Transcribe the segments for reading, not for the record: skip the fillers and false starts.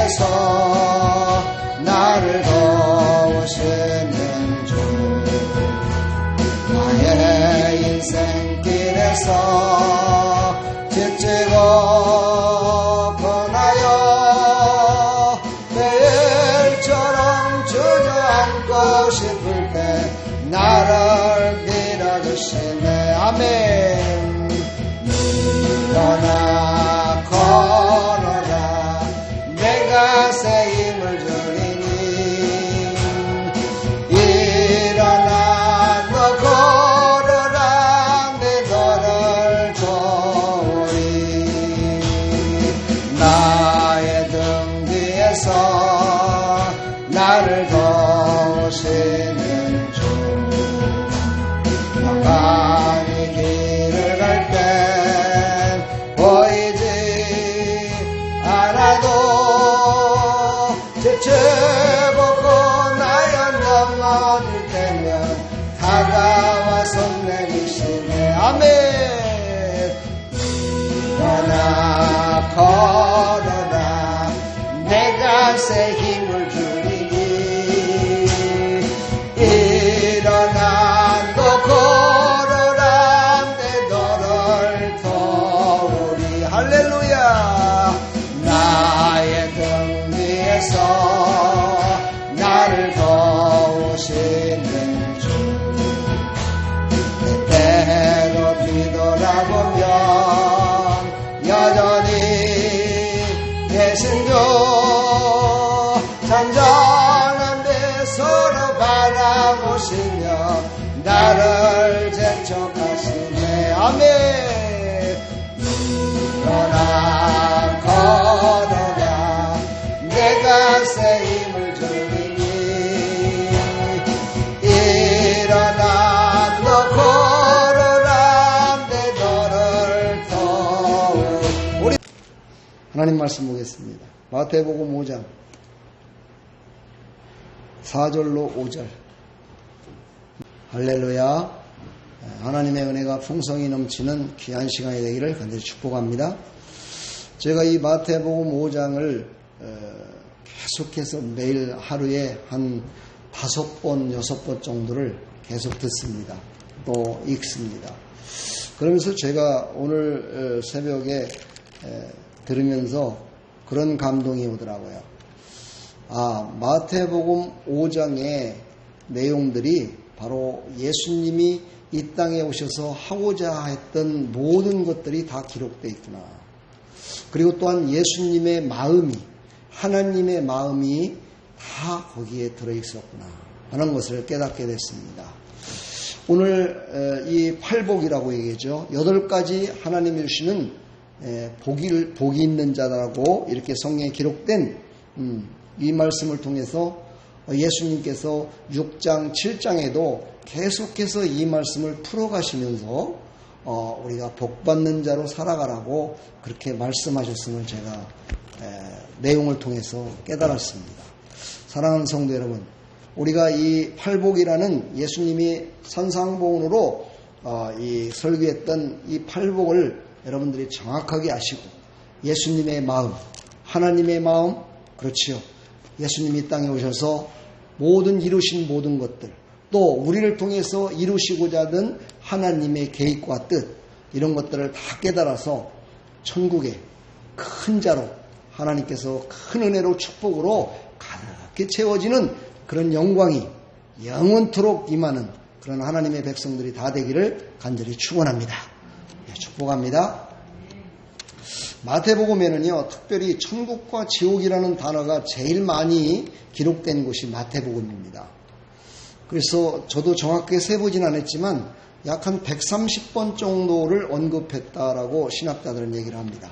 등뒤에서 나를 도우시는 주, 나의 인생길에서 지치고 고나여 매일처럼 주저앉고 싶을 때 나를 밀어주시네. 아멘. 일어나 걸어라, 내가 새 힘을 주리니. 일어나 너 걸어라, 내 너를 도우리. 나의 등 뒤에서 나를 도우시는 주, 막간이 길을 갈 땐 보이지 않아도 지치고 고나여 넘어질 때면 다가와 손 내미시네. 아멘. 일어나 걸어라, 내가 새 힘을 주리니. 일어나 너 걸어라, 내 너를 도우리. 할렐루야. 나의 등 위에서 나를 도우시는 주, 때때로 뒤돌아보면 여전히 계신 주, 잔잔한 데 서로 바라보시며 나를 재촉하시네. 아멘. 일어나 걸어라, 내가 새 힘을 주리니. 일어나 너 걸어라, 내 너를 도우. 우리 하나님 말씀 보겠습니다. 마태복음 5장 4절로 5절. 할렐루야. 하나님의 은혜가 풍성히 넘치는 귀한 시간이 되기를 간절히 축복합니다. 제가 이 마태복음 5장을 계속해서 매일 하루에 한 5번, 6번 정도를 계속 듣습니다. 또 읽습니다. 그러면서 제가 오늘 새벽에 들으면서 그런 감동이 오더라고요. 마태복음 5장의 내용들이 바로 예수님이 이 땅에 오셔서 하고자 했던 모든 것들이 다 기록되어 있구나. 그리고 또한 예수님의 마음이, 하나님의 마음이 다 거기에 들어있었구나 하는 것을 깨닫게 됐습니다. 오늘 이 팔복이라고 얘기하죠. 8가지 하나님이 주시는 복이 있는 자라고 이렇게 성경에 기록된 이 말씀을 통해서 예수님께서 6장, 7장에도 계속해서 이 말씀을 풀어가시면서 우리가 복받는 자로 살아가라고 그렇게 말씀하셨음을 제가 내용을 통해서 깨달았습니다. 사랑하는 성도 여러분, 우리가 이 팔복이라는 예수님이 산상봉으로 이 설교했던 이 팔복을 여러분들이 정확하게 아시고 예수님의 마음, 하나님의 마음, 그렇지요. 예수님이 이 땅에 오셔서 이루신 모든 것들, 또 우리를 통해서 이루시고자 하는 하나님의 계획과 뜻, 이런 것들을 다 깨달아서 천국의 큰 자로 하나님께서 큰 은혜로 축복으로 가득히 채워지는 그런 영광이 영원토록 임하는 그런 하나님의 백성들이 다 되기를 간절히 축원합니다. 축복합니다. 마태복음에는요, 특별히 천국과 지옥이라는 단어가 제일 많이 기록된 곳이 마태복음입니다. 그래서 저도 정확하게 세보진 않았지만 약 한 130번 정도를 언급했다라고 신학자들은 얘기를 합니다.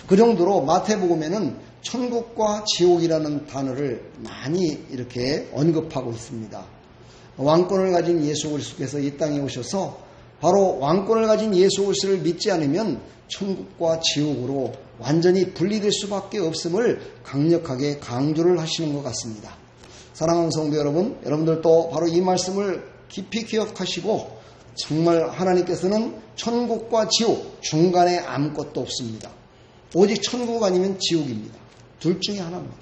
그 정도로 마태복음에는 천국과 지옥이라는 단어를 많이 이렇게 언급하고 있습니다. 왕권을 가진 예수 그리스도께서 이 땅에 오셔서 바로 왕권을 가진 예수 그리스도를 믿지 않으면 천국과 지옥으로 완전히 분리될 수밖에 없음을 강력하게 강조를 하시는 것 같습니다. 사랑하는 성도 여러분, 여러분들도 바로 이 말씀을 깊이 기억하시고 정말 하나님께서는 천국과 지옥 중간에 아무것도 없습니다. 오직 천국 아니면 지옥입니다. 둘 중에 하나입니다.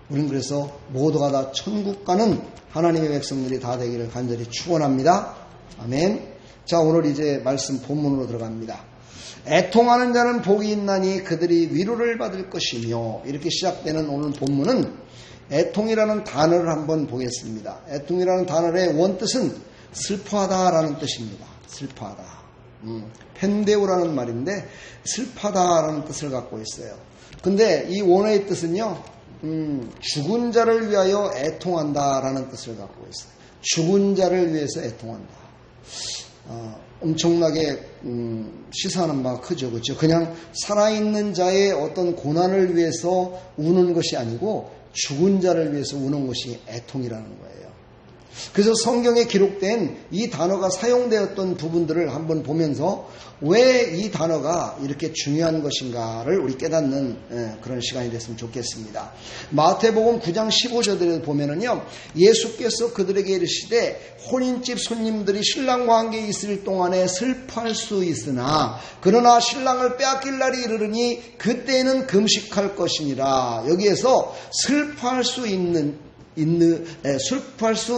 우린 그래서 모두가 다 천국 가는 하나님의 백성들이 다 되기를 간절히 축원합니다. 아멘. 자, 오늘 이제 말씀 본문으로 들어갑니다. 애통하는 자는 복이 있나니 그들이 위로를 받을 것이며, 이렇게 시작되는 오늘 본문은 애통이라는 단어를 한번 보겠습니다. 애통이라는 단어의 원뜻은 슬퍼하다라는 뜻입니다. 슬퍼하다. 펜데오라는 말인데 슬퍼하다라는 뜻을 갖고 있어요. 근데 이 원어의 뜻은요, 죽은 자를 위하여 애통한다라는 뜻을 갖고 있어요. 죽은 자를 위해서 애통한다. 엄청나게 시사하는 바가 크죠. 그렇죠? 그냥 살아있는 자의 어떤 고난을 위해서 우는 것이 아니고 죽은 자를 위해서 우는 것이 애통이라는 거예요. 그래서 성경에 기록된 이 단어가 사용되었던 부분들을 한번 보면서 왜 이 단어가 이렇게 중요한 것인가를 우리 깨닫는 그런 시간이 됐으면 좋겠습니다. 마태복음 9장 15절에 보면은요, 예수께서 그들에게 이르시되 혼인집 손님들이 신랑과 함께 있을 동안에 슬퍼할 수 있으나 그러나 신랑을 빼앗길 날이 이르르니 그때는 금식할 것이니라. 여기에서 슬퍼할 수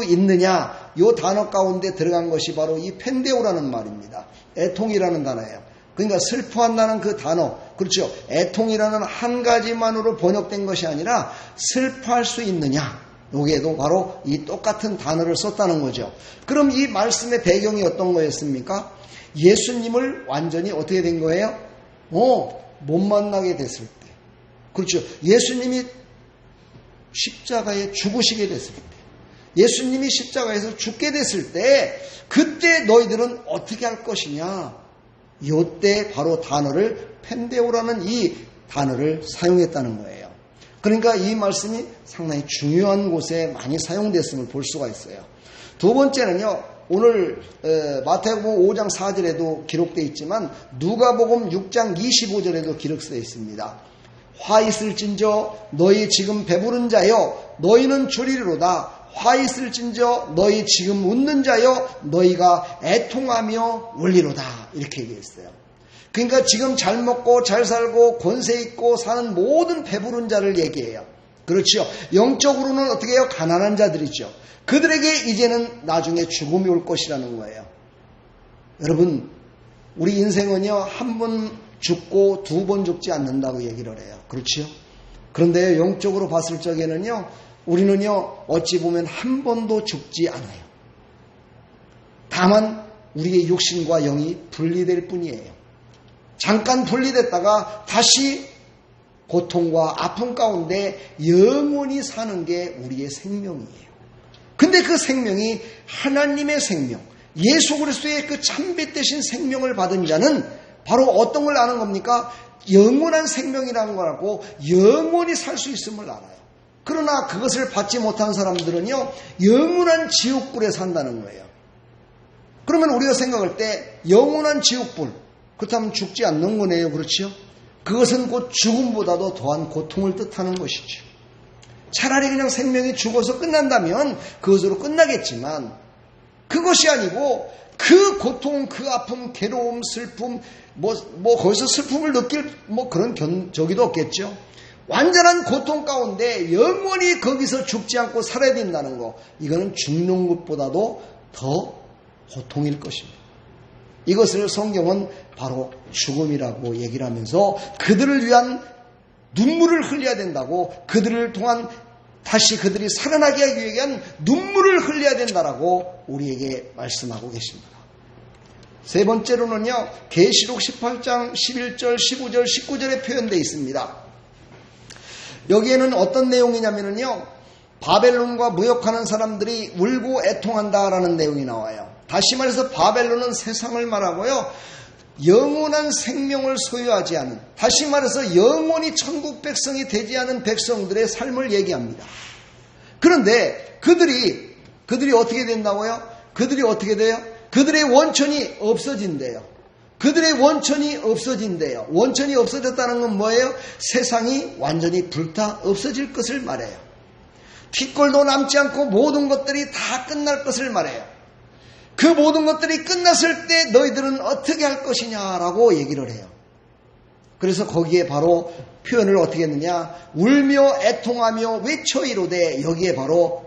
있느냐, 이 단어 가운데 들어간 것이 바로 이 펜데오라는 말입니다. 애통이라는 단어예요. 그러니까 슬퍼한다는 그 단어, 그렇죠? 애통이라는 한 가지만으로 번역된 것이 아니라 슬퍼할 수 있느냐, 여기에도 바로 이 똑같은 단어를 썼다는 거죠. 그럼 이 말씀의 배경이 어떤 거였습니까? 예수님을 완전히 어떻게 된 거예요? 못 만나게 됐을 때. 그렇죠? 예수님이 십자가에 죽으시게 됐을 때, 예수님이 십자가에서 죽게 됐을 때, 그때 너희들은 어떻게 할 것이냐, 이때 바로 단어를 펜데오라는 이 단어를 사용했다는 거예요. 그러니까 이 말씀이 상당히 중요한 곳에 많이 사용됐음을 볼 수가 있어요. 두 번째는요, 오늘 마태복음 5장 4절에도 기록되어 있지만 누가복음 6장 25절에도 기록되어 있습니다. 화 있을진저 너희 지금 배부른 자여 너희는 주리로다. 화 있을진저 너희 지금 웃는 자여 너희가 애통하며 울리로다. 이렇게 얘기했어요. 그러니까 지금 잘 먹고 잘 살고 권세 있고 사는 모든 배부른 자를 얘기해요. 그렇죠. 영적으로는 어떻게 해요? 가난한 자들이죠. 그들에게 이제는 나중에 죽음이 올 것이라는 거예요. 여러분, 우리 인생은요, 한 번 죽고 두 번 죽지 않는다고 얘기를 해요. 그렇죠? 그런데 영적으로 봤을 적에는요, 우리는요, 어찌 보면 한 번도 죽지 않아요. 다만 우리의 육신과 영이 분리될 뿐이에요. 잠깐 분리됐다가 다시 고통과 아픔 가운데 영원히 사는 게 우리의 생명이에요. 근데 그 생명이 하나님의 생명, 예수 그리스도의 그 참빛 되신 생명을 받은 자는 바로 어떤 걸 아는 겁니까? 영원한 생명이라는 거라고, 영원히 살 수 있음을 알아요. 그러나 그것을 받지 못한 사람들은요, 영원한 지옥불에 산다는 거예요. 그러면 우리가 생각할 때 영원한 지옥불, 그렇다면 죽지 않는 거네요. 그렇죠? 그것은 곧 죽음보다도 더한 고통을 뜻하는 것이죠. 차라리 그냥 생명이 죽어서 끝난다면 그것으로 끝나겠지만, 그것이 아니고 그 고통, 그 아픔, 괴로움, 슬픔, 거기서 슬픔을 느낄 그런 저기도 없겠죠. 완전한 고통 가운데 영원히 거기서 죽지 않고 살아야 된다는 거, 이거는 죽는 것보다도 더 고통일 것입니다. 이것을 성경은 바로 죽음이라고 얘기를 하면서 그들을 위한 눈물을 흘려야 된다고, 그들을 통한 다시 그들이 살아나게 하기 위한 눈물을 흘려야 된다라고 우리에게 말씀하고 계십니다. 세 번째로는요, 계시록 18장 11절, 15절, 19절에 표현되어 있습니다. 여기에는 어떤 내용이냐면요, 바벨론과 무역하는 사람들이 울고 애통한다라는 내용이 나와요. 다시 말해서 바벨론은 세상을 말하고요, 영원한 생명을 소유하지 않은, 다시 말해서 영원히 천국 백성이 되지 않은 백성들의 삶을 얘기합니다. 그런데 그들이 어떻게 된다고요? 그들이 어떻게 돼요? 그들의 원천이 없어진대요. 그들의 원천이 없어진대요. 원천이 없어졌다는 건 뭐예요? 세상이 완전히 불타 없어질 것을 말해요. 핏골도 남지 않고 모든 것들이 다 끝날 것을 말해요. 그 모든 것들이 끝났을 때 너희들은 어떻게 할 것이냐라고 얘기를 해요. 그래서 거기에 바로 표현을 어떻게 했느냐? 울며 애통하며 외쳐 이르되, 여기에 바로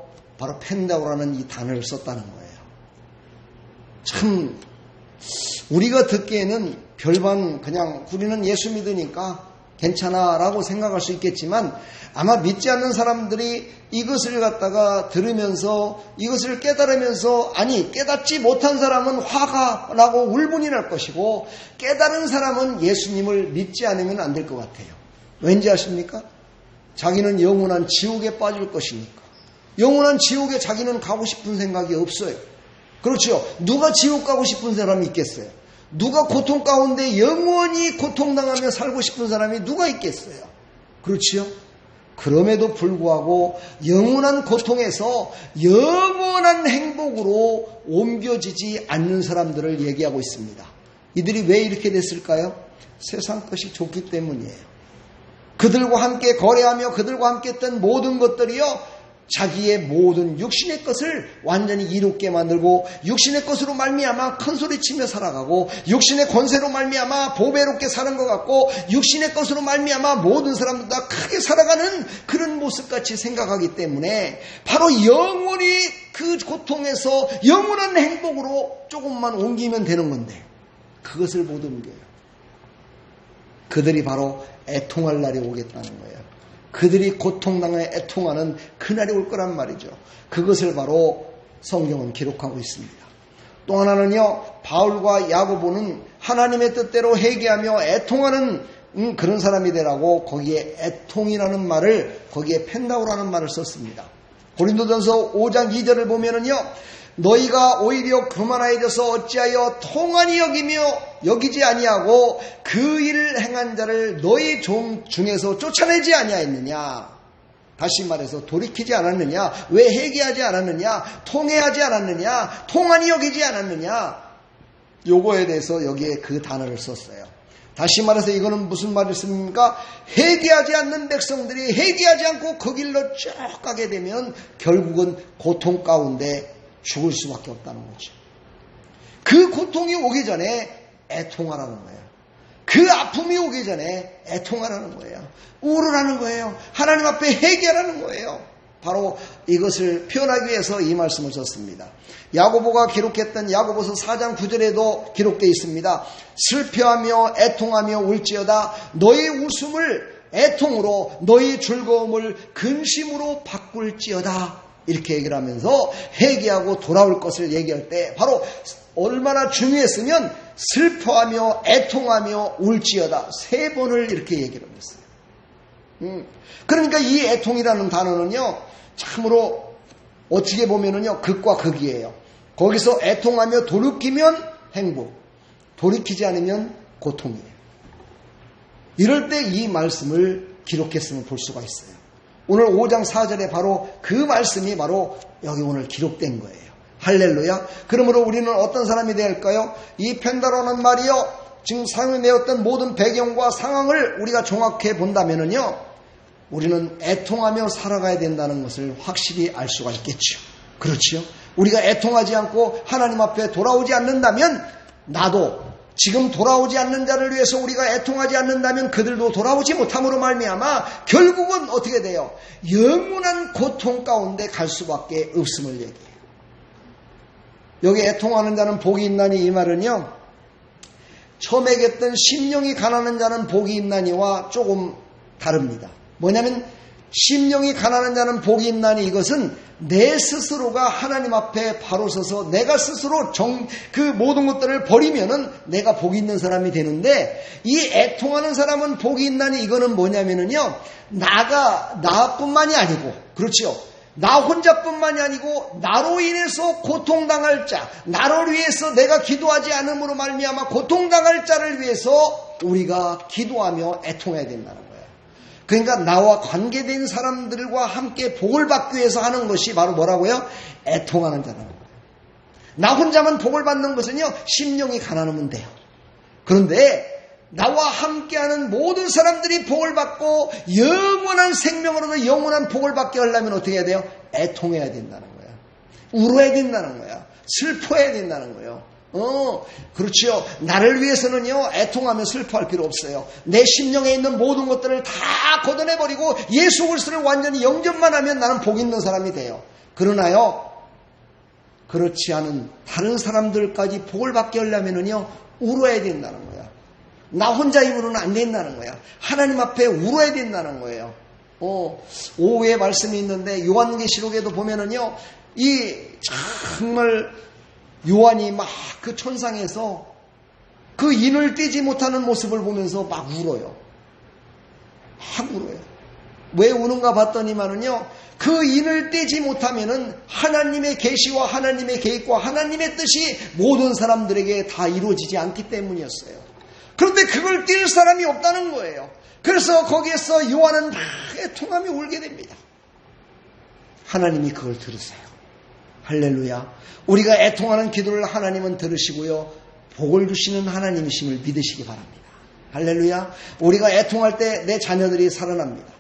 펜다오라는 이 단어를 썼다는 거예요. 참 우리가 듣기에는 별반 그냥 우리는 예수 믿으니까 괜찮아 라고 생각할 수 있겠지만, 아마 믿지 않는 사람들이 이것을 갖다가 들으면서 이것을 깨달으면서, 아니 깨닫지 못한 사람은 화가 나고 울분이 날 것이고, 깨달은 사람은 예수님을 믿지 않으면 안 될 것 같아요. 왠지 아십니까? 자기는 영원한 지옥에 빠질 것이니까. 영원한 지옥에 자기는 가고 싶은 생각이 없어요. 그렇죠? 누가 지옥 가고 싶은 사람이 있겠어요? 누가 고통 가운데 영원히 고통당하며 살고 싶은 사람이 누가 있겠어요? 그렇지요? 그럼에도 불구하고 영원한 고통에서 영원한 행복으로 옮겨지지 않는 사람들을 얘기하고 있습니다. 이들이 왜 이렇게 됐을까요? 세상 것이 좋기 때문이에요. 그들과 함께 거래하며 그들과 함께 했던 모든 것들이요, 자기의 모든 육신의 것을 완전히 이롭게 만들고, 육신의 것으로 말미암아 큰소리치며 살아가고, 육신의 권세로 말미암아 보배롭게 사는 것 같고, 육신의 것으로 말미암아 모든 사람들 다 크게 살아가는 그런 모습같이 생각하기 때문에, 바로 영원히 그 고통에서 영원한 행복으로 조금만 옮기면 되는 건데 그것을 못 옮겨요. 그들이 바로 애통할 날이 오겠다는 거예요. 그들이 고통당해 애통하는 그날이 올 거란 말이죠. 그것을 바로 성경은 기록하고 있습니다. 또 하나는요, 바울과 야고보는 하나님의 뜻대로 회개하며 애통하는 그런 사람이 되라고 거기에 애통이라는 말을, 거기에 펜다오라는 말을 썼습니다. 고린도전서 5장 2절을 보면은요, 너희가 오히려 교만하여져서 어찌하여 통한이 여기지 아니하고 그 일을 행한 자를 너희 종 중에서 쫓아내지 아니하였느냐. 다시 말해서 돌이키지 않았느냐, 왜 회개하지 않았느냐, 통회하지 않았느냐, 통한이 여기지 않았느냐, 요거에 대해서 여기에 그 단어를 썼어요. 다시 말해서 이거는 무슨 말이었습니까? 회개하지 않는 백성들이 회개하지 않고 그 길로 쭉 가게 되면 결국은 고통 가운데 죽을 수밖에 없다는 거죠. 그 고통이 오기 전에 애통하라는 거예요. 그 아픔이 오기 전에 애통하라는 거예요. 우울하는 거예요. 하나님 앞에 회개하라는 거예요. 바로 이것을 표현하기 위해서 이 말씀을 썼습니다. 야고보가 기록했던 야고보서 4장 9절에도 기록되어 있습니다. 슬퍼하며 애통하며 울지어다 너희 웃음을 애통으로 너희 즐거움을 근심으로 바꿀지어다. 이렇게 얘기를 하면서 회개하고 돌아올 것을 얘기할 때 바로 얼마나 중요했으면 슬퍼하며 애통하며 울지어다 3번을 이렇게 얘기를 했어요. 그러니까 이 애통이라는 단어는요, 참으로 어떻게 보면은요, 극과 극이에요. 거기서 애통하며 돌이키면 행복, 돌이키지 않으면 고통이에요. 이럴 때 이 말씀을 기록했으면 볼 수가 있어요. 오늘 5장 4절에 바로 그 말씀이 바로 여기 오늘 기록된 거예요. 할렐루야. 그러므로 우리는 어떤 사람이 되어야 할까요? 이 펜다로는 말이요, 지금 사용되었던 모든 배경과 상황을 우리가 종합해 본다면은요, 우리는 애통하며 살아가야 된다는 것을 확실히 알 수가 있겠죠. 그렇지요? 우리가 애통하지 않고 하나님 앞에 돌아오지 않는다면, 나도 지금 돌아오지 않는 자를 위해서 우리가 애통하지 않는다면 그들도 돌아오지 못함으로 말미암아 결국은 어떻게 돼요? 영원한 고통 가운데 갈 수밖에 없음을 얘기해요. 여기 애통하는 자는 복이 있나니 이 말은요, 처음에 얘기했던 심령이 가난한 자는 복이 있나니와 조금 다릅니다. 뭐냐면 심령이 가난한 자는 복이 있나니 이것은 내 스스로가 하나님 앞에 바로 서서 내가 스스로 그 모든 것들을 버리면은 내가 복이 있는 사람이 되는데, 이 애통하는 사람은 복이 있나니 이거는 뭐냐면은요, 나뿐만이 아니고, 그렇죠, 나 혼자뿐만이 아니고 나로 인해서 고통당할 자, 나를 위해서 내가 기도하지 않음으로 말미암아 고통당할 자를 위해서 우리가 기도하며 애통해야 된다는 거예요. 그러니까 나와 관계된 사람들과 함께 복을 받기 위해서 하는 것이 바로 뭐라고요? 애통하는 자라는 거예요. 나 혼자만 복을 받는 것은요, 심령이 가난하면 돼요. 그런데 나와 함께하는 모든 사람들이 복을 받고 영원한 생명으로도 영원한 복을 받게 하려면 어떻게 해야 돼요? 애통해야 된다는 거예요. 울어야 된다는 거예요. 슬퍼해야 된다는 거예요. 그렇죠. 나를 위해서는요, 애통하며 슬퍼할 필요 없어요. 내 심령에 있는 모든 것들을 다 걷어내버리고 예수 그리스도를 완전히 영접만 하면 나는 복 있는 사람이 돼요. 그러나요, 그렇지 않은 다른 사람들까지 복을 받게 하려면은요, 울어야 된다는 거야. 나 혼자 입으로는 안 된다는 거야. 하나님 앞에 울어야 된다는 거예요. 오후에 말씀이 있는데, 요한계시록에도 보면은요, 이 정말 요한이 막 그 천상에서 그 인을 떼지 못하는 모습을 보면서 막 울어요. 막 울어요. 왜 우는가 봤더니만은요, 그 인을 떼지 못하면은 하나님의 계시와 하나님의 계획과 하나님의 뜻이 모든 사람들에게 다 이루어지지 않기 때문이었어요. 그런데 그걸 뗄 사람이 없다는 거예요. 그래서 거기에서 요한은 막 애통하며 울게 됩니다. 하나님이 그걸 들으세요. 할렐루야. 우리가 애통하는 기도를 하나님은 들으시고요, 복을 주시는 하나님이심을 믿으시기 바랍니다. 할렐루야. 우리가 애통할 때 내 자녀들이 살아납니다.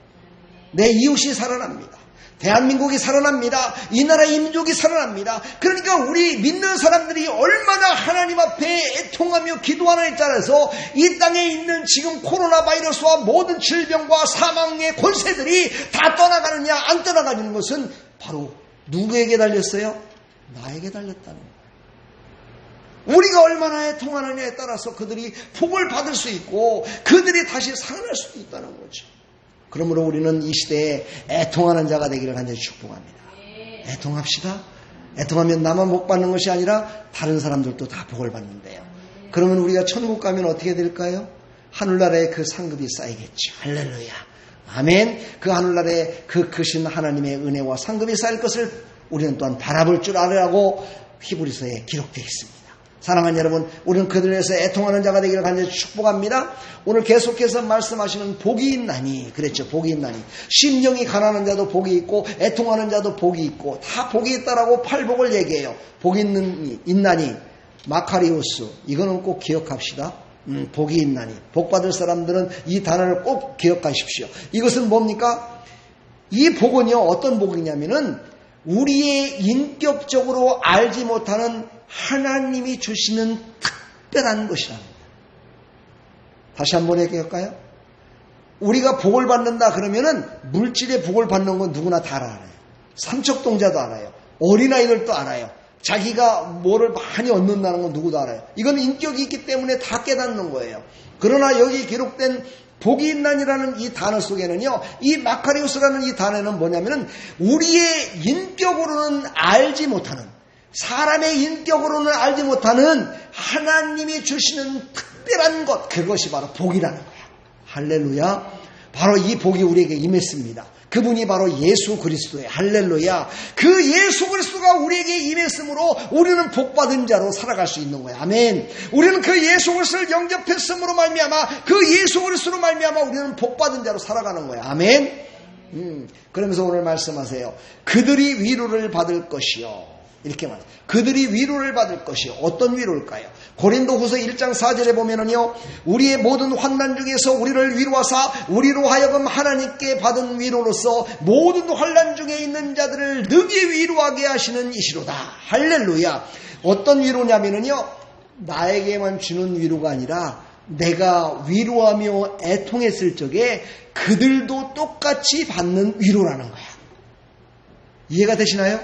내 이웃이 살아납니다. 대한민국이 살아납니다. 이 나라의 민족이 살아납니다. 그러니까 우리 믿는 사람들이 얼마나 하나님 앞에 애통하며 기도하느냐에 따라서 이 땅에 있는 지금 코로나 바이러스와 모든 질병과 사망의 권세들이 다 떠나가느냐 안 떠나가는 것은 바로 누구에게 달렸어요? 나에게 달렸다는 거예요. 우리가 얼마나 애통하느냐에 따라서 그들이 복을 받을 수 있고 그들이 다시 살아날 수도 있다는 거죠. 그러므로 우리는 이 시대에 애통하는 자가 되기를 간절히 축복합니다. 애통합시다. 애통하면 나만 복 받는 것이 아니라 다른 사람들도 다 복을 받는데요. 그러면 우리가 천국 가면 어떻게 될까요? 하늘나라에 그 상급이 쌓이겠죠. 할렐루야. 아멘. 그 하늘나라에 그 크신 하나님의 은혜와 상급이 쌓일 것을 우리는 또한 바라볼 줄 알으라고 히브리서에 기록되어 있습니다. 사랑하는 여러분, 우리는 그들을 위해서 애통하는 자가 되기를 간절히 축복합니다. 오늘 계속해서 말씀하시는 복이 있나니, 그랬죠. 복이 있나니. 심령이 가난한 자도 복이 있고 애통하는 자도 복이 있고 다 복이 있다라고 팔복을 얘기해요. 복이 있나니. 마카리우스, 이거는 꼭 기억합시다. 복이 있나니. 복 받을 사람들은 이 단어를 꼭 기억하십시오. 이것은 뭡니까? 이 복은요, 어떤 복이냐면은 우리의 인격적으로 알지 못하는 하나님이 주시는 특별한 것이랍니다. 다시 한번 얘기할까요? 우리가 복을 받는다 그러면은 물질의 복을 받는 건 누구나 다 알아요. 삼척동자도 알아요. 어린아이들도 알아요. 자기가 뭐를 많이 얻는다는 건 누구도 알아요. 이건 인격이 있기 때문에 다 깨닫는 거예요. 그러나 여기 기록된 복이 있나니라는 이 단어 속에는요, 이 마카리우스라는 이 단어는 뭐냐면은 우리의 인격으로는 알지 못하는, 사람의 인격으로는 알지 못하는 하나님이 주시는 특별한 것, 그것이 바로 복이라는 거야. 할렐루야. 바로 이 복이 우리에게 임했습니다. 그분이 바로 예수 그리스도예요. 할렐루야. 그 예수 그리스도가 우리에게 임했으므로 우리는 복받은 자로 살아갈 수 있는 거예요. 아멘. 우리는 그 예수 그리스도를 영접했으므로 말미암아, 그 예수 그리스도로 말미암아 우리는 복받은 자로 살아가는 거예요. 아멘. 그러면서 오늘 말씀하세요. 그들이 위로를 받을 것이요. 이렇게 말해요. 그들이 위로를 받을 것이요. 어떤 위로일까요? 고린도후서 1장 4절에 보면은요, 우리의 모든 환난 중에서 우리를 위로하사 우리로 하여금 하나님께 받은 위로로서 모든 환난 중에 있는 자들을 능히 위로하게 하시는 이시로다. 할렐루야. 어떤 위로냐면은요, 나에게만 주는 위로가 아니라 내가 위로하며 애통했을 적에 그들도 똑같이 받는 위로라는 거야. 이해가 되시나요?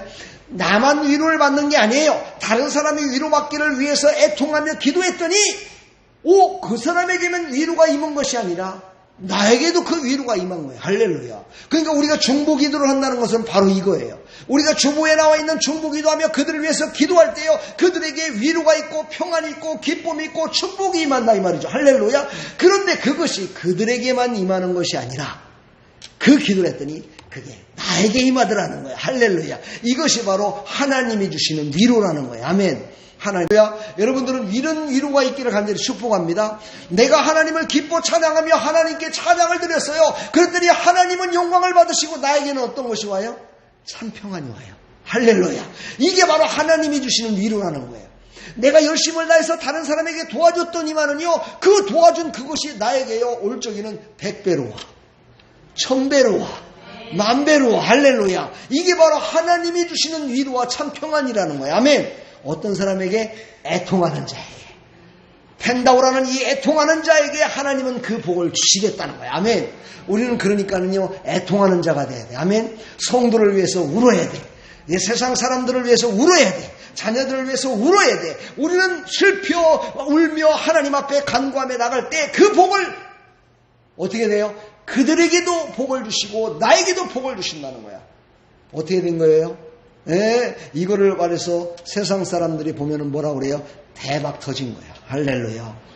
나만 위로를 받는 게 아니에요. 다른 사람이 위로받기를 위해서 애통하며 기도했더니 그 사람에게만 위로가 임한 것이 아니라 나에게도 그 위로가 임한 거예요. 할렐루야. 그러니까 우리가 중보기도를 한다는 것은 바로 이거예요. 우리가 주보에 나와 있는 중보기도하며 그들을 위해서 기도할 때요, 그들에게 위로가 있고 평안이 있고 기쁨이 있고 축복이 임한다 이 말이죠. 할렐루야. 그런데 그것이 그들에게만 임하는 것이 아니라 그 기도를 했더니 그게 나에게 임하더라는 거예요. 할렐루야. 이것이 바로 하나님이 주시는 위로라는 거예요. 아멘. 하나님이야. 여러분들은 이런 위로가 있기를 간절히 축복합니다. 내가 하나님을 기뻐 찬양하며 하나님께 찬양을 드렸어요. 그랬더니 하나님은 영광을 받으시고 나에게는 어떤 것이 와요? 참 평안이 와요. 할렐루야. 이게 바로 하나님이 주시는 위로라는 거예요. 내가 열심을 다해서 다른 사람에게 도와줬더니만은요, 그 도와준 그것이 나에게요, 올 적에는 100배로 와, 1000배로 와, 만배로. 할렐루야. 이게 바로 하나님이 주시는 위로와 참 평안이라는 거예요. 아멘. 어떤 사람에게? 애통하는 자에게. 펜다오라는 이 애통하는 자에게 하나님은 그 복을 주시겠다는 거예요. 아멘. 우리는 그러니까는요, 애통하는 자가 돼야 돼. 아멘. 성도를 위해서 울어야 돼. 이 세상 사람들을 위해서 울어야 돼. 자녀들을 위해서 울어야 돼. 우리는 슬퍼 울며 하나님 앞에 간구하며 나갈 때 그 복을 어떻게 돼요? 그들에게도 복을 주시고 나에게도 복을 주신다는 거야. 어떻게 된 거예요? 이거를 말해서 세상 사람들이 보면은 뭐라 그래요? 대박 터진 거야. 할렐루야.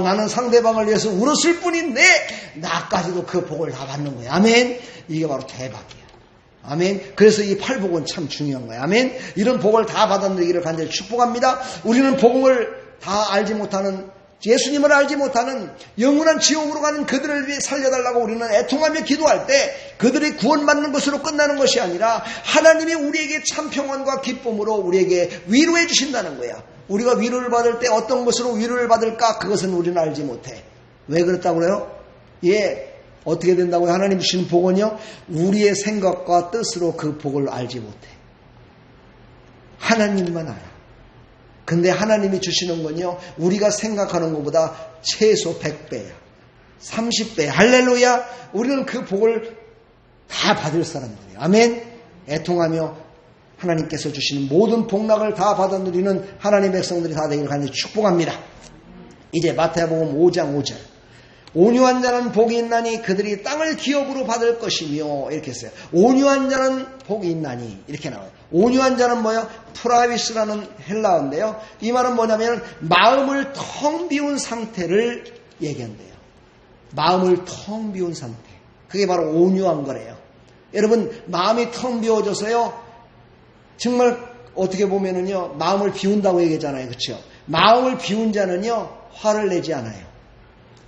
나는 상대방을 위해서 울었을 뿐인데 나까지도 그 복을 다 받는 거야. 아멘. 이게 바로 대박이야. 아멘. 그래서 이 팔복은 참 중요한 거야. 아멘. 이런 복을 다 받아들이기를 간절히 축복합니다. 우리는 복음을 다 알지 못하는, 예수님을 알지 못하는 영원한 지옥으로 가는 그들을 위해 살려달라고 우리는 애통하며 기도할 때 그들이 구원받는 것으로 끝나는 것이 아니라 하나님이 우리에게 참 평안과 기쁨으로 우리에게 위로해 주신다는 거야. 우리가 위로를 받을 때 어떤 것으로 위로를 받을까? 그것은 우리는 알지 못해. 왜 그렇다고 그래요? 어떻게 된다고요? 하나님 주시는 복은요, 우리의 생각과 뜻으로 그 복을 알지 못해. 하나님만 알아. 근데 하나님이 주시는 건요, 우리가 생각하는 것보다 최소 100배야. 30배. 할렐루야. 우리는 그 복을 다 받을 사람들이에요. 아멘. 애통하며 하나님께서 주시는 모든 복락을 다 받아 누리는 하나님의 백성들이 다 되기를 간절히 축복합니다. 이제 마태복음 5장 5절. 온유한 자는 복이 있나니 그들이 땅을 기업으로 받을 것이며, 이렇게 했어요. 온유한 자는 복이 있나니, 이렇게 나와요. 온유한 자는 뭐예요? 프라비스라는 헬라어인데요. 이 말은 뭐냐면 마음을 텅 비운 상태를 얘기한대요. 마음을 텅 비운 상태. 그게 바로 온유한 거래요. 여러분, 마음이 텅 비워져서요, 정말 어떻게 보면은요, 마음을 비운다고 얘기하잖아요. 그렇죠? 마음을 비운 자는요, 화를 내지 않아요.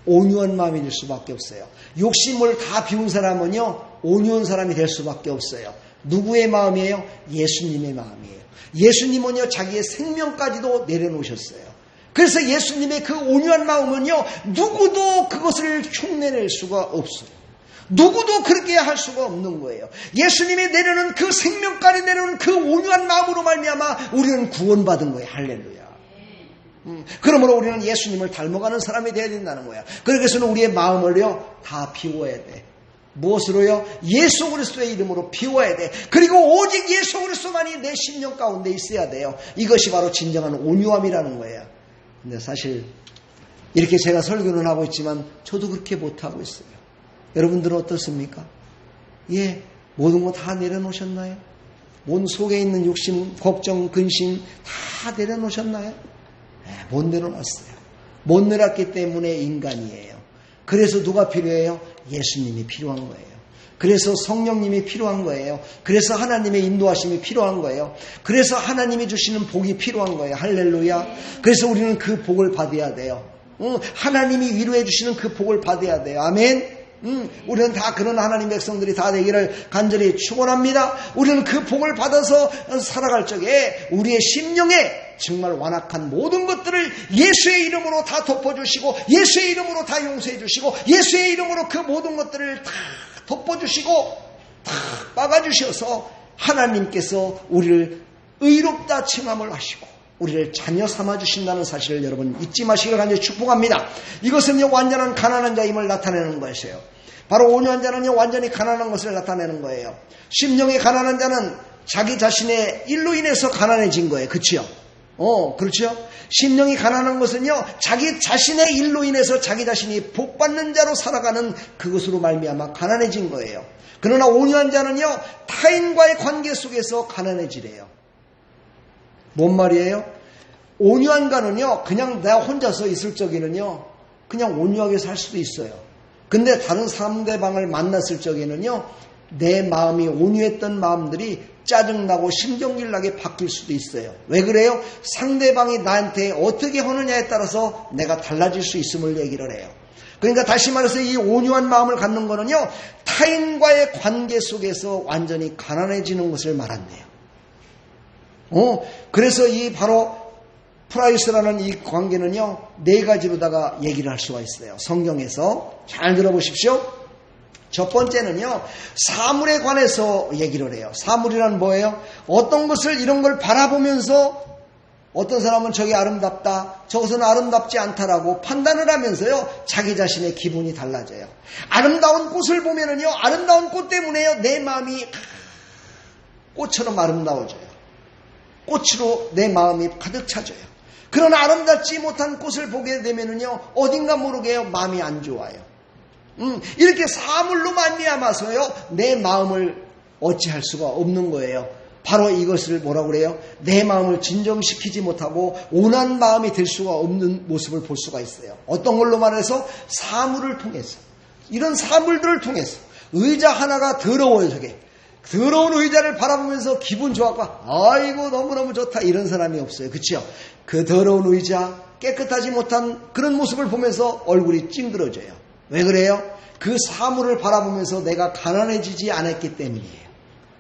온유한 마음이 될 수밖에 없어요. 욕심을 다 비운 사람은요, 온유한 사람이 될 수밖에 없어요. 누구의 마음이에요? 예수님의 마음이에요. 예수님은요, 자기의 생명까지도 내려놓으셨어요. 그래서 예수님의 그 온유한 마음은요, 누구도 그것을 흉내낼 수가 없어요. 누구도 그렇게 할 수가 없는 거예요. 예수님이 내려놓은 그 생명까지 내려놓은 그 온유한 마음으로 말미암아 우리는 구원받은 거예요. 할렐루야. 그러므로 우리는 예수님을 닮아가는 사람이 되어야 된다는 거야. 그래서는 우리의 마음을요, 다 비워야 돼. 무엇으로요? 예수 그리스도의 이름으로 비워야 돼. 그리고 오직 예수 그리스도만이 내 심령 가운데 있어야 돼요. 이것이 바로 진정한 온유함이라는 거예요. 근데 사실 이렇게 제가 설교는 하고 있지만 저도 그렇게 못하고 있어요. 여러분들은 어떻습니까? 모든 거 다 내려놓으셨나요? 몸 속에 있는 욕심, 걱정, 근심 다 내려놓으셨나요? 못 내려놨어요. 못 내려놨기 때문에 인간이에요. 그래서 누가 필요해요? 예수님이 필요한 거예요. 그래서 성령님이 필요한 거예요. 그래서 하나님의 인도하심이 필요한 거예요. 그래서 하나님이 주시는 복이 필요한 거예요. 할렐루야. 그래서 우리는 그 복을 받아야 돼요. 하나님이 위로해 주시는 그 복을 받아야 돼요. 아멘. 우리는 다 그런 하나님 백성들이 다 되기를 간절히 축원합니다. 우리는 그 복을 받아서 살아갈 적에 우리의 심령에 정말 완악한 모든 것들을 예수의 이름으로 다 덮어주시고, 예수의 이름으로 다 용서해 주시고, 예수의 이름으로 그 모든 것들을 다 덮어주시고 다 막아주셔서 하나님께서 우리를 의롭다 칭함을 하시고 우리를 자녀 삼아주신다는 사실을 여러분 잊지 마시기를 간절히 축복합니다. 이것은요, 완전한 가난한 자임을 나타내는 것이에요. 바로 온유한 자는요, 완전히 가난한 것을 나타내는 거예요. 심령이 가난한 자는 자기 자신의 일로 인해서 가난해진 거예요. 그렇죠? 그렇죠? 심령이 가난한 것은요, 자기 자신의 일로 인해서 자기 자신이 복받는 자로 살아가는 그것으로 말미암아 가난해진 거예요. 그러나 온유한 자는요, 타인과의 관계 속에서 가난해지래요. 뭔 말이에요? 온유한 자는요, 그냥 나 혼자서 있을 적에는요, 그냥 온유하게 살 수도 있어요. 근데 다른 상대방을 만났을 적에는요, 내 마음이 온유했던 마음들이 짜증나고 심정질나게 바뀔 수도 있어요. 왜 그래요? 상대방이 나한테 어떻게 하느냐에 따라서 내가 달라질 수 있음을 얘기를 해요. 그러니까 다시 말해서 이 온유한 마음을 갖는 거는요, 타인과의 관계 속에서 완전히 가난해지는 것을 말한대요. 그래서 이 바로 프라이스라는 이 관계는요, 네 가지로다가 얘기를 할 수가 있어요. 성경에서 잘 들어보십시오. 첫 번째는요, 사물에 관해서 얘기를 해요. 사물이란 뭐예요? 어떤 것을, 이런 걸 바라보면서 어떤 사람은 저게 아름답다, 저것은 아름답지 않다라고 판단을 하면서요, 자기 자신의 기분이 달라져요. 아름다운 꽃을 보면은요, 아름다운 꽃 때문에요, 내 마음이 꽃처럼 아름다워져요. 꽃으로 내 마음이 가득 차져요. 그러나 아름답지 못한 꽃을 보게 되면은요, 어딘가 모르게요, 마음이 안 좋아요. 이렇게 사물로 말미암아서요, 내 마음을 어찌할 수가 없는 거예요. 바로 이것을 뭐라고 그래요? 내 마음을 진정시키지 못하고 온한 마음이 될 수가 없는 모습을 볼 수가 있어요. 어떤 걸로 말해서 사물을 통해서, 이런 사물들을 통해서 의자 하나가 더러워요. 저게 더러운 의자를 바라보면서 기분 좋아하고 아이고 너무너무 좋다 이런 사람이 없어요. 그렇죠? 그 더러운 의자, 깨끗하지 못한 그런 모습을 보면서 얼굴이 찡그러져요. 왜 그래요? 그 사물을 바라보면서 내가 가난해지지 않았기 때문이에요.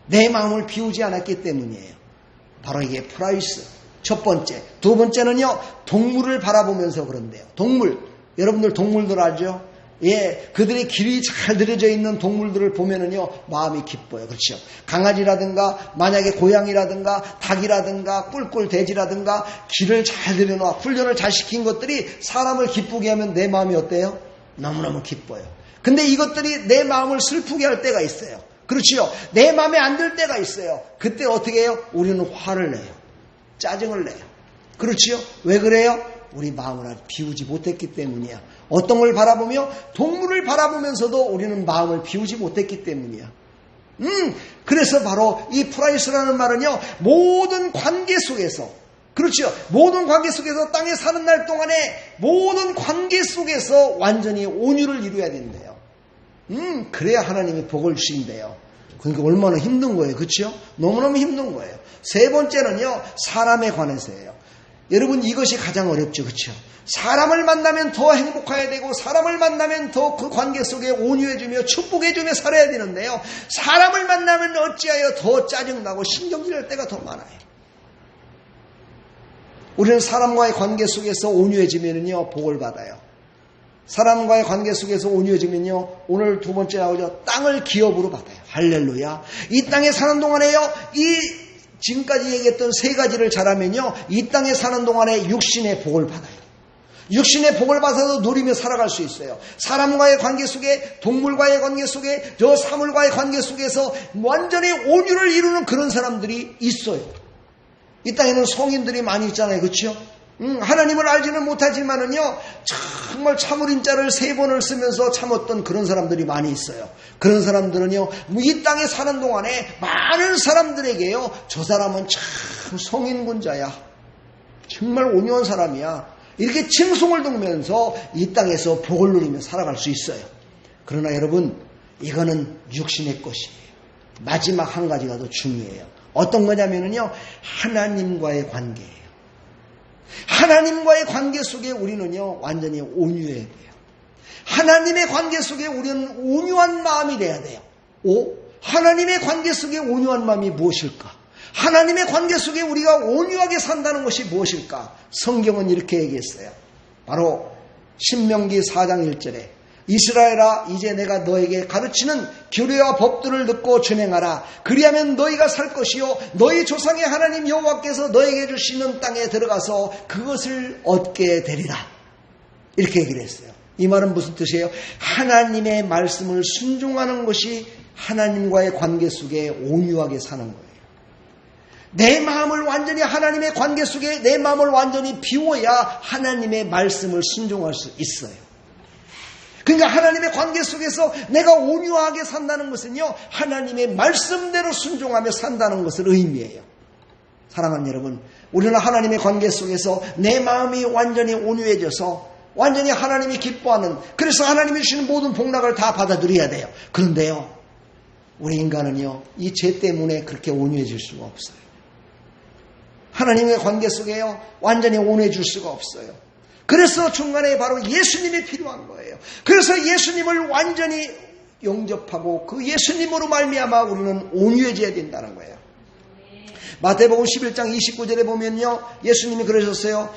내 마음을 비우지 않았기 때문이에요. 바로 이게 프라이스. 첫 번째. 두 번째는요, 동물을 바라보면서 그런데요. 동물. 여러분들 동물들 알죠? 예, 그들의 길이 잘 들여져 있는 동물들을 보면은요, 마음이 기뻐요. 그렇죠? 강아지라든가, 만약에 고양이라든가, 닭이라든가, 꿀꿀 돼지라든가, 길을 잘 들여놓아, 훈련을 잘 시킨 것들이 사람을 기쁘게 하면 내 마음이 어때요? 너무너무 기뻐요. 근데 이것들이 내 마음을 슬프게 할 때가 있어요. 그렇지요? 내 마음에 안 들 때가 있어요. 그때 어떻게 해요? 우리는 화를 내요. 짜증을 내요. 그렇지요? 왜 그래요? 우리 마음을 아직 비우지 못했기 때문이야. 어떤 걸 바라보며? 동물을 바라보면서도 우리는 마음을 비우지 못했기 때문이야. 그래서 바로 이 프라이스라는 말은요, 모든 관계 속에서, 그렇죠? 모든 관계 속에서 땅에 사는 날 동안에 모든 관계 속에서 완전히 온유를 이루어야 된대요. 그래야 하나님이 복을 주신대요. 그러니까 얼마나 힘든 거예요. 그렇죠? 너무너무 힘든 거예요. 세 번째는요, 사람에 관해서예요. 여러분, 이것이 가장 어렵죠. 그렇죠? 사람을 만나면 더 행복해야 되고, 사람을 만나면 더 그 관계 속에 온유해주며 축복해주며 살아야 되는데요, 사람을 만나면 어찌하여 더 짜증나고 신경질날 때가 더 많아요. 우리는 사람과의 관계 속에서 온유해지면요, 복을 받아요. 사람과의 관계 속에서 온유해지면요, 오늘 두 번째 나오죠. 땅을 기업으로 받아요. 할렐루야. 이 땅에 사는 동안에요, 이 지금까지 얘기했던 세 가지를 잘하면요, 이 땅에 사는 동안에 육신의 복을 받아요. 육신의 복을 받아서 누리며 살아갈 수 있어요. 사람과의 관계 속에, 동물과의 관계 속에, 저 사물과의 관계 속에서 완전히 온유를 이루는 그런 사람들이 있어요. 이 땅에는 성인들이 많이 있잖아요. 그렇죠? 하나님을 알지는 못하지만은요, 정말 참으림자를 3번을 쓰면서 참았던 그런 사람들이 많이 있어요. 그런 사람들은요, 이 땅에 사는 동안에 많은 사람들에게요, 저 사람은 참 성인군자야, 정말 온유한 사람이야, 이렇게 칭송을 듣면서 이 땅에서 복을 누리며 살아갈 수 있어요. 그러나 여러분, 이거는 육신의 것이에요. 마지막 한 가지가 더 중요해요. 어떤 거냐면요, 하나님과의 관계예요. 하나님과의 관계 속에 우리는요, 완전히 온유해야 돼요. 하나님의 관계 속에 우리는 온유한 마음이 돼야 돼요. 하나님의 관계 속에 온유한 마음이 무엇일까? 하나님의 관계 속에 우리가 온유하게 산다는 것이 무엇일까? 성경은 이렇게 얘기했어요. 바로 신명기 4장 1절에 이스라엘아, 이제 내가 너에게 가르치는 규례와 법들을 듣고 준행하라. 그리하면 너희가 살 것이요, 너희 조상의 하나님 여호와께서 너에게 주시는 땅에 들어가서 그것을 얻게 되리라. 이렇게 얘기를 했어요. 이 말은 무슨 뜻이에요? 하나님의 말씀을 순종하는 것이 하나님과의 관계 속에 온유하게 사는 거예요. 내 마음을 완전히 하나님의 관계 속에 내 마음을 완전히 비워야 하나님의 말씀을 순종할 수 있어요. 그러니까 하나님의 관계 속에서 내가 온유하게 산다는 것은요, 하나님의 말씀대로 순종하며 산다는 것을 의미해요. 사랑하는 여러분, 우리는 하나님의 관계 속에서 내 마음이 완전히 온유해져서 완전히 하나님이 기뻐하는, 그래서 하나님이 주시는 모든 복락을 다 받아들여야 돼요. 그런데요, 우리 인간은요, 이 죄 때문에 그렇게 온유해질 수가 없어요. 하나님의 관계 속에요, 완전히 온유해질 수가 없어요. 그래서 중간에 바로 예수님이 필요한 거예요. 그래서 예수님을 완전히 영접하고 그 예수님으로 말미암아 우리는 온유해져야 된다는 거예요. 마태복음 11장 29절에 보면요, 예수님이 그러셨어요.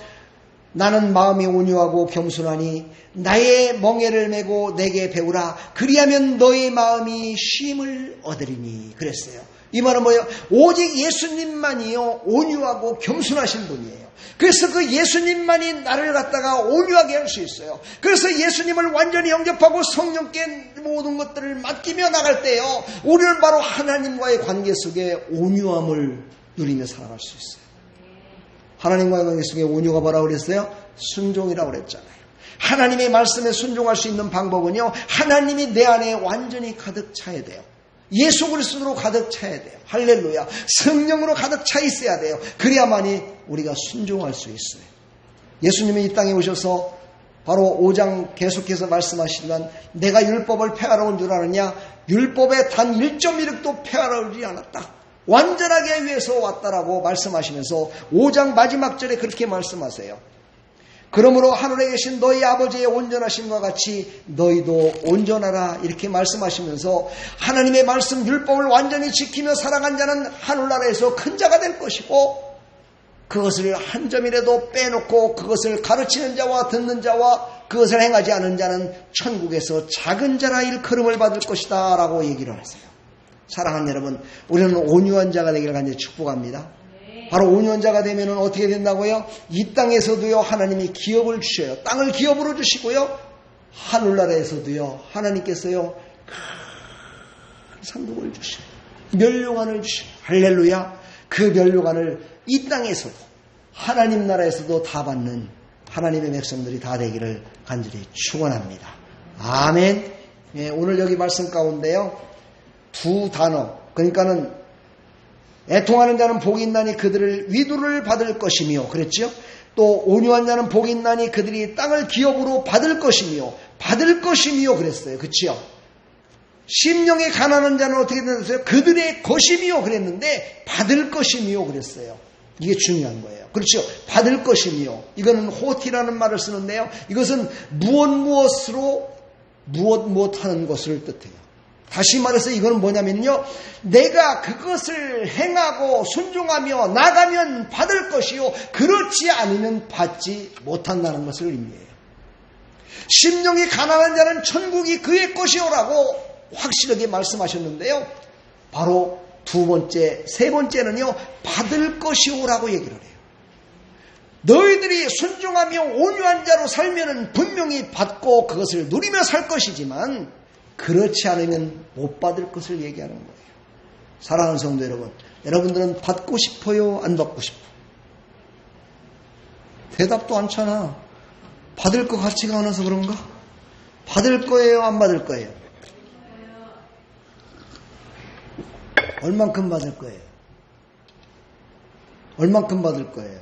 나는 마음이 온유하고 겸손하니 나의 멍에를 메고 내게 배우라. 그리하면 너의 마음이 쉼을 얻으리니. 그랬어요. 이 말은 뭐예요? 오직 예수님만이요 온유하고 겸손하신 분이에요. 그래서 그 예수님만이 나를 갖다가 온유하게 할 수 있어요. 그래서 예수님을 완전히 영접하고 성령께 모든 것들을 맡기며 나갈 때요, 우리는 바로 하나님과의 관계 속에 온유함을 누리며 살아갈 수 있어요. 하나님과의 관계 속에 온유가 뭐라고 그랬어요? 순종이라고 그랬잖아요. 하나님의 말씀에 순종할 수 있는 방법은요, 하나님이 내 안에 완전히 가득 차야 돼요. 예수 그리스도로 가득 차야 돼요. 할렐루야. 성령으로 가득 차 있어야 돼요. 그래야만이 우리가 순종할 수 있어요. 예수님이 이 땅에 오셔서 바로 5장 계속해서 말씀하시지만, 내가 율법을 폐하러 온 줄 아느냐? 율법의 단 1.1획도 폐하러 오지 않았다. 완전하게 위해서 왔다라고 말씀하시면서 5장 마지막 절에 그렇게 말씀하세요. 그러므로 하늘에 계신 너희 아버지의 온전하심과 같이 너희도 온전하라, 이렇게 말씀하시면서 하나님의 말씀 율법을 완전히 지키며 살아간 자는 하늘나라에서 큰 자가 될 것이고, 그것을 한 점이라도 빼놓고 그것을 가르치는 자와 듣는 자와 그것을 행하지 않은 자는 천국에서 작은 자라 일컬음을 받을 것이다 라고 얘기를 하세요. 사랑하는 여러분, 우리는 온유한 자가 되기를 간절히 축복합니다. 바로 온유한 자가 되면 어떻게 된다고요? 이 땅에서도요, 하나님이 기업을 주셔요. 땅을 기업으로 주시고요, 하늘나라에서도요, 하나님께서요, 큰 상급을 주셔요. 멸류관을 주셔요. 할렐루야. 그 멸류관을 이 땅에서도 하나님 나라에서도 다 받는 하나님의 백성들이 다 되기를 간절히 축원합니다. 아멘. 예, 오늘 여기 말씀 가운데요, 두 단어, 그러니까는 애통하는 자는 복이 있나니 그들을 위로를 받을 것이며, 그랬죠? 또 온유한 자는 복이 있나니 그들이 땅을 기업으로 받을 것이며, 그랬어요. 그렇죠? 심령이 가난한 자는 어떻게 됐어요? 그들의 것이며 그랬는데 받을 것이며 그랬어요. 이게 중요한 거예요. 그렇죠? 받을 것이며, 이거는 호티라는 말을 쓰는데요, 이것은 무엇으로 무엇 하는 것을 뜻해요. 다시 말해서 이건 뭐냐면요, 내가 그것을 행하고 순종하며 나가면 받을 것이요, 그렇지 않으면 받지 못한다는 것을 의미해요. 심령이 가난한 자는 천국이 그의 것이오라고 확실하게 말씀하셨는데요, 바로 세 번째는요, 받을 것이오라고 얘기를 해요. 너희들이 순종하며 온유한 자로 살면은 분명히 받고 그것을 누리며 살 것이지만, 그렇지 않으면 못 받을 것을 얘기하는 거예요. 사랑하는 성도 여러분, 여러분들은 받고 싶어요? 안 받고 싶어요? 대답도 않잖아. 받을 것 같지가 않아서 그런가? 받을 거예요? 안 받을 거예요? 얼만큼 받을 거예요? 얼만큼 받을 거예요?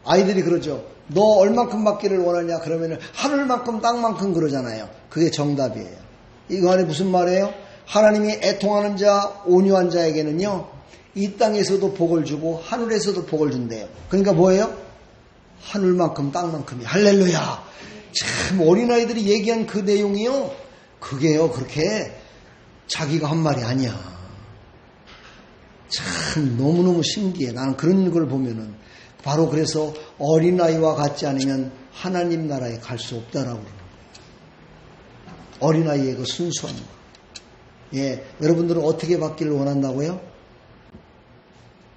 아이들이 그러죠. 너 얼만큼 받기를 원하냐? 그러면 하늘만큼 땅만큼 그러잖아요. 그게 정답이에요. 이거 안에 무슨 말이에요? 하나님이 애통하는 자, 온유한 자에게는요, 이 땅에서도 복을 주고 하늘에서도 복을 준대요. 그러니까 뭐예요? 하늘만큼 땅만큼이. 할렐루야. 참 어린아이들이 얘기한 그 내용이요, 그게요 그렇게 자기가 한 말이 아니야. 참 너무너무 신기해. 나는 그런 걸 보면은 바로 그래서 어린아이와 같지 않으면 하나님 나라에 갈 수 없다라고 그러는 거예요. 어린아이의 그 순수함. 예, 여러분들은 어떻게 받기를 원한다고요?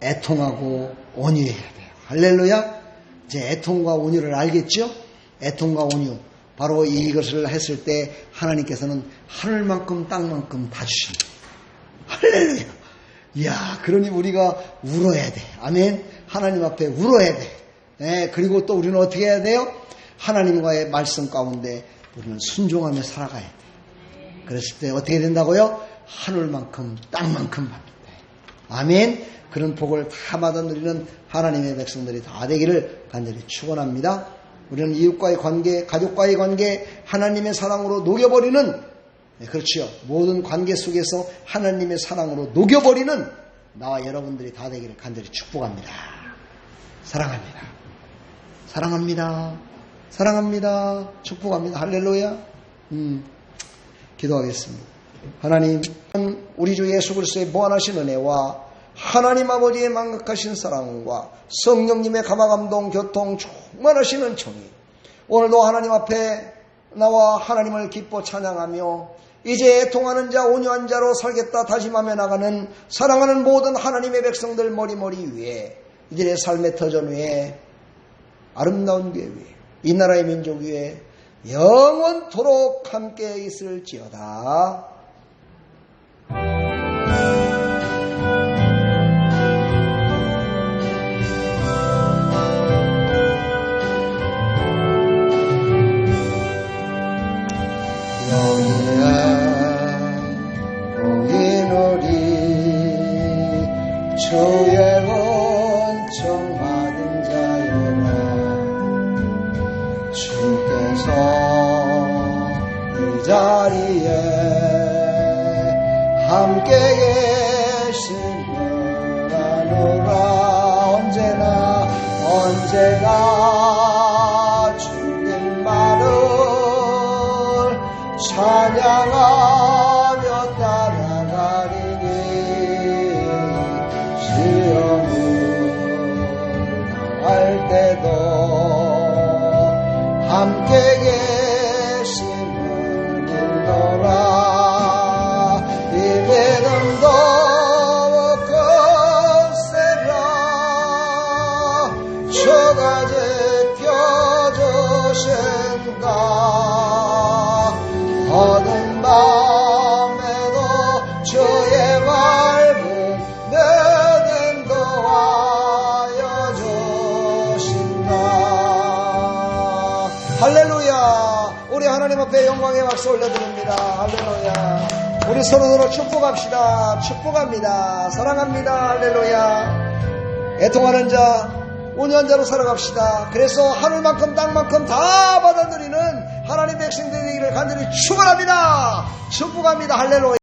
애통하고 온유해야 돼요. 할렐루야. 이제 애통과 온유를 알겠죠? 애통과 온유. 바로 이것을 했을 때 하나님께서는 하늘만큼 땅만큼 다 주십니다. 할렐루야. 이야, 그러니 우리가 울어야 돼. 아멘. 하나님 앞에 울어야 돼. 예, 그리고 또 우리는 어떻게 해야 돼요? 하나님과의 말씀 가운데 우리는 순종하며 살아가야 돼. 그랬을 때 어떻게 된다고요? 하늘만큼 땅만큼 받는다. 아멘. 그런 복을 다 받아 누리는 하나님의 백성들이 다 되기를 간절히 축원합니다. 우리는 이웃과의 관계, 가족과의 관계, 하나님의 사랑으로 녹여버리는, 그렇죠, 모든 관계 속에서 하나님의 사랑으로 녹여버리는 나와 여러분들이 다 되기를 간절히 축복합니다. 사랑합니다. 사랑합니다. 사랑합니다. 축복합니다. 할렐루야. 기도하겠습니다. 하나님, 우리 주 예수 그리스도의 무한하신 은혜와 하나님 아버지의 만극하신 사랑과 성령님의 감화감동 교통 충만하시는 청이 오늘도 하나님 앞에 나와 하나님을 기뻐 찬양하며 이제 애통하는 자 온유한 자로 살겠다 다짐하며 나가는 사랑하는 모든 하나님의 백성들 머리머리 위에 이들의 삶의 터전 위에 아름다운 교회 위에 이 나라의 민족 위에 영원토록 함께 있을지어다. 주의 은총 받은 자여라. 주께서 이 자리에 함께 계시느라 언제나 주님만을 찬양하며 따라가리니 시험을 당할 때도 함께 계심을 믿노라. 이 믿음도 거세라. 저가 지켜주신다. 어두운 밤에도 주의 밝은 눈은 도와여 주신다. 할렐루야. 우리 하나님 앞에 영광의 박수 올려드립니다. 할렐루야. 우리 서로서로 축복합시다. 축복합니다. 사랑합니다. 할렐루야. 애통하는 자 온유한 자로 살아갑시다. 그래서 하늘만큼 땅만큼 다 받아 누리는 하나님 백성들이 되기를 간절히 축원합니다. 축복합니다. 할렐루야.